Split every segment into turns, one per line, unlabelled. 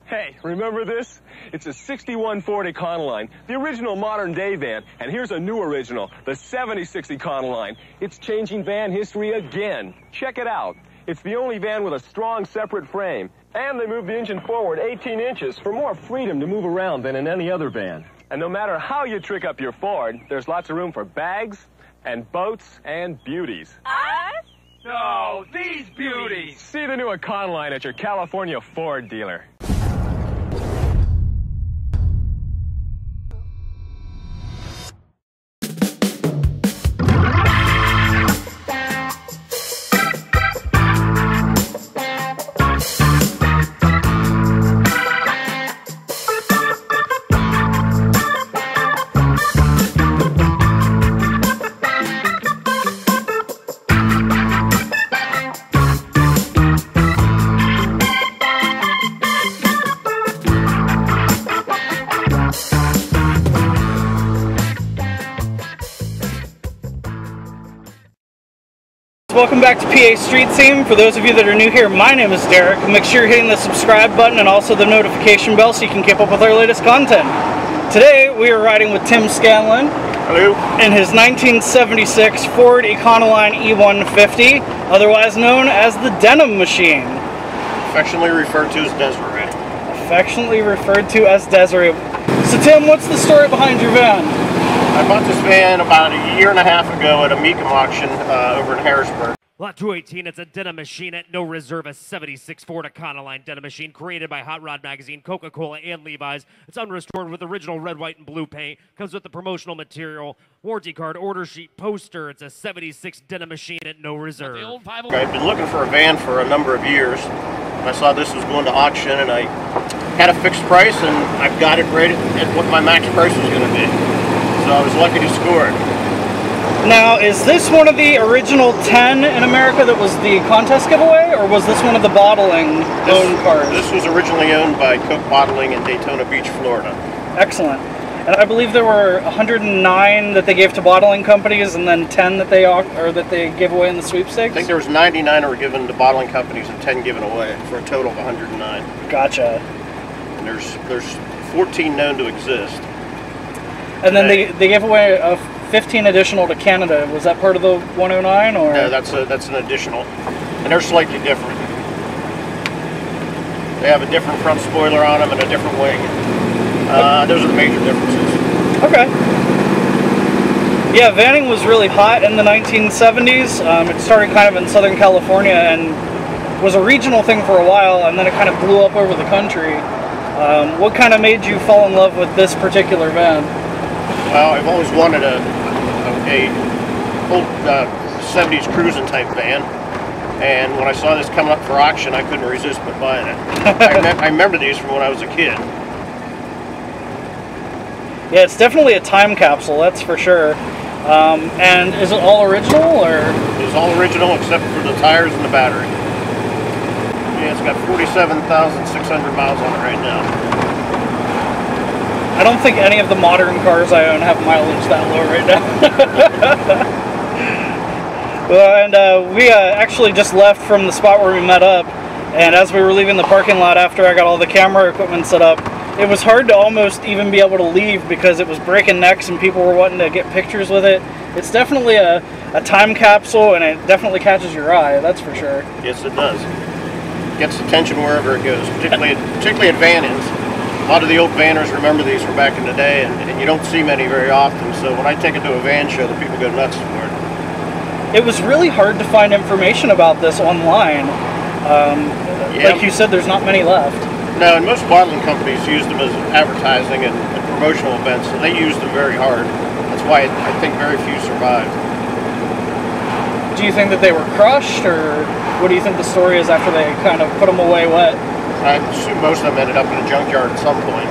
Hey, remember this? It's a 61 Ford Econoline, the original modern-day van. And here's a new original, the 76 Econoline. It's changing van history again. Check it out. It's the only van with a strong separate frame. And they move the engine forward 18 inches for more freedom to move around than in any other van. And no matter how you trick up your Ford, there's lots of room for bags and boats and beauties.
Us?
No, these beauties! See the new Econoline at your California Ford dealer.
Welcome back to PA Street Scene. For those of you that are new here, my name is Derek. Make sure you're hitting the subscribe button and also the notification bell so you can keep up with our latest content. Today we are riding with Tim Scanlon.
Hello.
In his 1976 Ford Econoline E-150, otherwise known as the Denim Machine.
Affectionately referred to as Desiree.
Affectionately referred to as Desiree. So Tim, what's the story behind your van?
I bought this van about a year and a half ago at a Mecum auction over in Harrisburg.
Lot 218, it's a denim machine at no reserve, a 76 Ford Econoline denim machine created by Hot Rod Magazine, Coca-Cola, and Levi's. It's unrestored with original red, white, and blue paint. Comes with the promotional material, warranty card, order sheet, poster. It's a 76 denim machine at no reserve.
I've been looking for a van for a number of years. I saw this was going to auction, and I had a fixed price, and I've got it right at what my max price was going to be. So I was lucky to score it.
Now, is this one of the original 10 in America that was the contest giveaway, or was this one of the bottling owned cars?
This was originally owned by Coke Bottling in Daytona Beach, Florida.
Excellent. And I believe there were 109 that they gave to bottling companies, and then 10 that they gave away in the sweepstakes?
I think there was 99 that were given to bottling companies and 10 given away, for a total of 109.
Gotcha.
And there's 14 known to exist.
And then they gave away 15 additional to Canada. Was that part of the 109, or?
No, that's an additional, and they're slightly different. They have a different front spoiler on them and a different wing. Those are the major differences.
Okay. Yeah, vanning was really hot in the 1970s. It started kind of in Southern California and was a regional thing for a while, and then it kind of blew up over the country. What kind of made you fall in love with this particular van?
Well, I've always wanted a old 70s cruising type van, and when I saw this coming up for auction, I couldn't resist but buying it. I remember these from when I was a kid.
Yeah, it's definitely a time capsule, that's for sure. And is it all original, or?
It's all original except for the tires and the battery. Yeah, it's got 47,600 miles on it right now.
I don't think any of the modern cars I own have mileage that low right now. Well, and we actually just left from the spot where we met up, and as we were leaving the parking lot after I got all the camera equipment set up, it was hard to almost even be able to leave because it was breaking necks and people were wanting to get pictures with it. It's definitely a time capsule, and it definitely catches your eye, that's for sure.
Yes, it does. It gets attention wherever it goes, particularly at van-ins. A lot of the old vanners remember these from back in the day, and you don't see many very often, so when I take it to a van show, the people go nuts for it.
It was really hard to find information about this online.
Yeah.
Like you said, there's not many left.
No, and most bottling companies use them as advertising and promotional events, and they use them very hard. That's why I think very few survived.
Do you think that they were crushed, or what do you think the story is after they kind of put them away wet?
I assume most of them ended up in a junkyard at some point.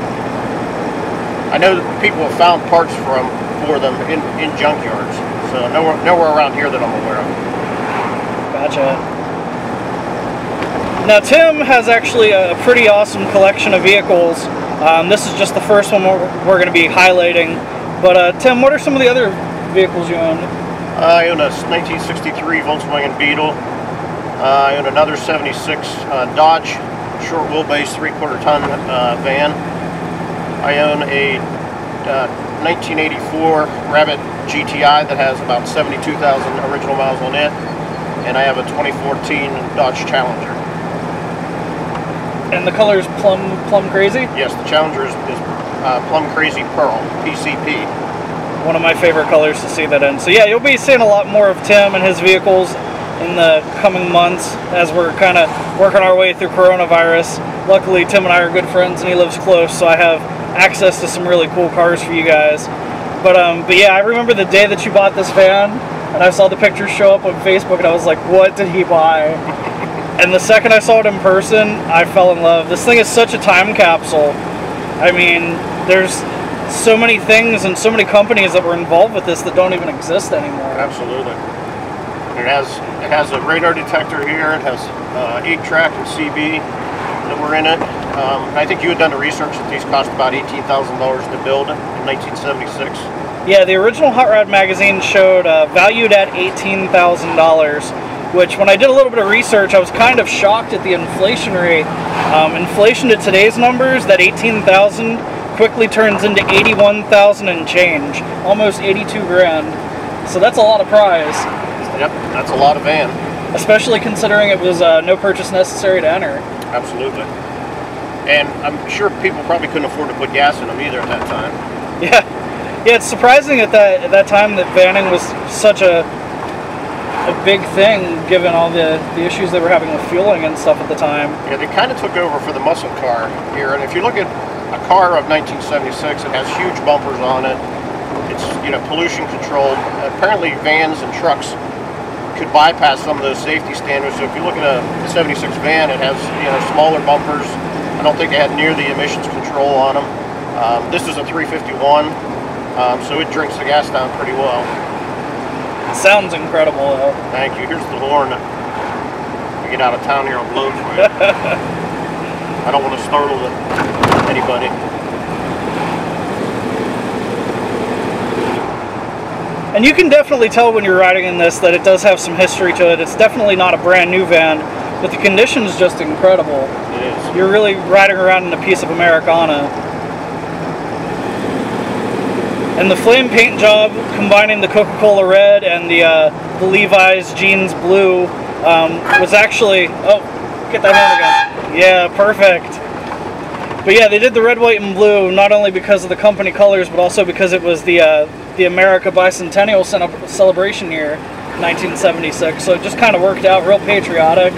I know that people have found parts for them in junkyards, so nowhere around here that I'm aware of.
Gotcha. Now Tim has actually a pretty awesome collection of vehicles. This is just the first one we're going to be highlighting. But Tim, what are some of the other vehicles you own?
I own a 1963 Volkswagen Beetle. I own another 76 Dodge short wheelbase 3/4 ton van. I own a 1984 Rabbit GTI that has about 72,000 original miles on it, and I have a 2014 Dodge Challenger.
And the color is plum crazy?
Yes, the Challenger is Plum Crazy Pearl, PCP.
One of my favorite colors to see that in. So yeah, you'll be seeing a lot more of Tim and his vehicles in the coming months as we're kind of working our way through coronavirus. Luckily, Tim and I are good friends and he lives close, so I have access to some really cool cars for you guys. But yeah, I remember the day that you bought this van and I saw the pictures show up on Facebook and I was like, what did he buy? And the second I saw it in person, I fell in love. This thing is such a time capsule. I mean, there's so many things and so many companies that were involved with this that don't even exist anymore.
Absolutely. It has a radar detector here. It has 8-track and CB that were in it. I think you had done the research that these cost about $18,000 to build in 1976.
Yeah, the original Hot Rod magazine showed valued at $18,000, which when I did a little bit of research, I was kind of shocked at the inflation rate. Inflation to today's numbers, that $18,000 quickly turns into $81,000 and change, almost 82 grand. So that's a lot of prize.
Yep, that's a lot of van.
Especially considering it was no purchase necessary to enter.
Absolutely. And I'm sure people probably couldn't afford to put gas in them either at that time.
Yeah, it's surprising at that time that vanning was such a big thing, given all the issues they were having with fueling and stuff at the time.
Yeah, they kind of took over for the muscle car here. And if you look at a car of 1976, it has huge bumpers on it. It's, you know, pollution controlled. Apparently vans and trucks could bypass some of those safety standards. So if you look at a 76 van, it has, you know, smaller bumpers. I don't think they had near the emissions control on them. This is a 351, so it drinks the gas down pretty well.
Sounds incredible, though.
Thank you. Here's the horn. We get out of town here, I'll blow for you. I don't want to startle anybody.
And you can definitely tell when you're riding in this that it does have some history to it. It's definitely not a brand new van, but the condition is just incredible.
It is.
You're really riding around in a piece of Americana. And the flame paint job, combining the Coca-Cola red and the Levi's jeans blue, was actually... Oh, get that on again. Yeah, perfect. But yeah, they did the red, white, and blue not only because of the company colors, but also because it was the America Bicentennial celebration year, 1976. So it just kind of worked out real patriotic.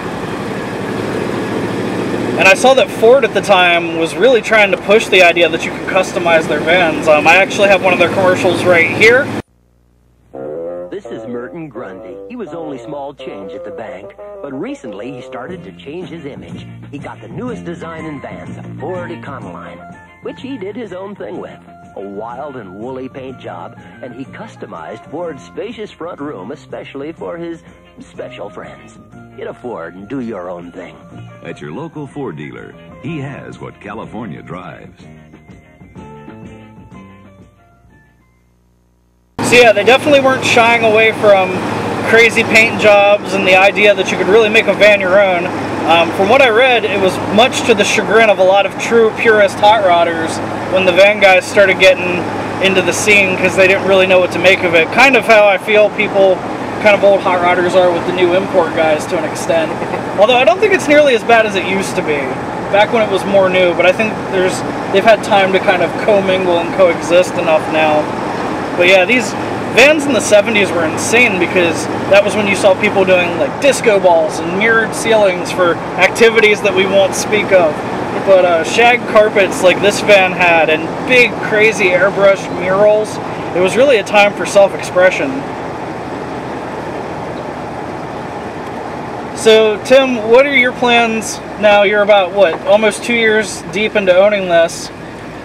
And I saw that Ford at the time was really trying to push the idea that you could customize their vans. I actually have one of their commercials right here.
This is Merton Grundy. He was only small change at the bank, but recently he started to change his image. He got the newest design in vans, a Ford Econoline, which he did his own thing with. A wild and woolly paint job, and he customized Ford's spacious front room especially for his special friends. Get a Ford and do your own thing.
At your local Ford dealer, he has what California drives.
So yeah, they definitely weren't shying away from crazy paint jobs and the idea that you could really make a van your own. From what I read, it was much to the chagrin of a lot of true purist hot rodders when the van guys started getting into the scene because they didn't really know what to make of it. Kind of how I feel people, kind of old hot rodders, are with the new import guys to an extent. Although I don't think it's nearly as bad as it used to be, back when it was more new, but I think they've had time to kind of commingle and coexist enough now. But yeah, these vans in the 70s were insane because that was when you saw people doing like disco balls and mirrored ceilings for activities that we won't speak of. But shag carpets like this van had and big crazy airbrush murals, it was really a time for self-expression. So Tim, what are your plans now? You're about, what, almost 2 years deep into owning this.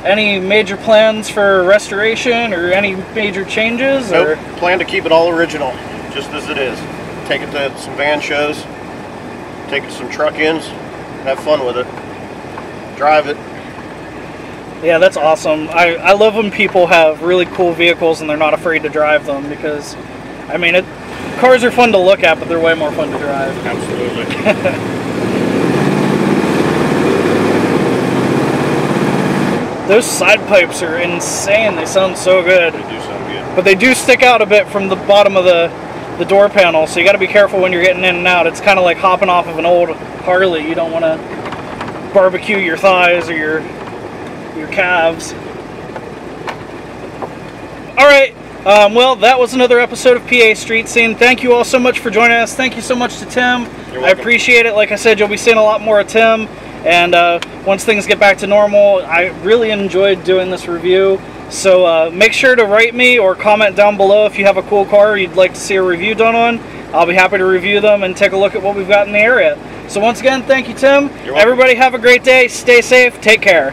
Any major plans for restoration or any major changes?
Nope. Plan to keep it all original, just as it is. Take it to some van shows, take it to some truck-ins, have fun with it. Drive it.
Yeah, that's awesome. I love when people have really cool vehicles and they're not afraid to drive them because, I mean, cars are fun to look at, but they're way more fun to drive.
Absolutely.
Those side pipes are insane. They sound so good.
They do sound good.
But they do stick out a bit from the bottom of the door panel, so you got to be careful when you're getting in and out. It's kind of like hopping off of an old Harley. You don't want to barbecue your thighs or your calves. All right. Well, that was another episode of PA Street Scene. Thank you all so much for joining us. Thank you so much to Tim. I appreciate it. Like I said, you'll be seeing a lot more of Tim. And once things get back to normal, I really enjoyed doing this review. So make sure to write me or comment down below if you have a cool car you'd like to see a review done on. I'll be happy to review them and take a look at what we've got in the area. So once again, thank you, Tim. Everybody have a great day. Stay safe. Take care.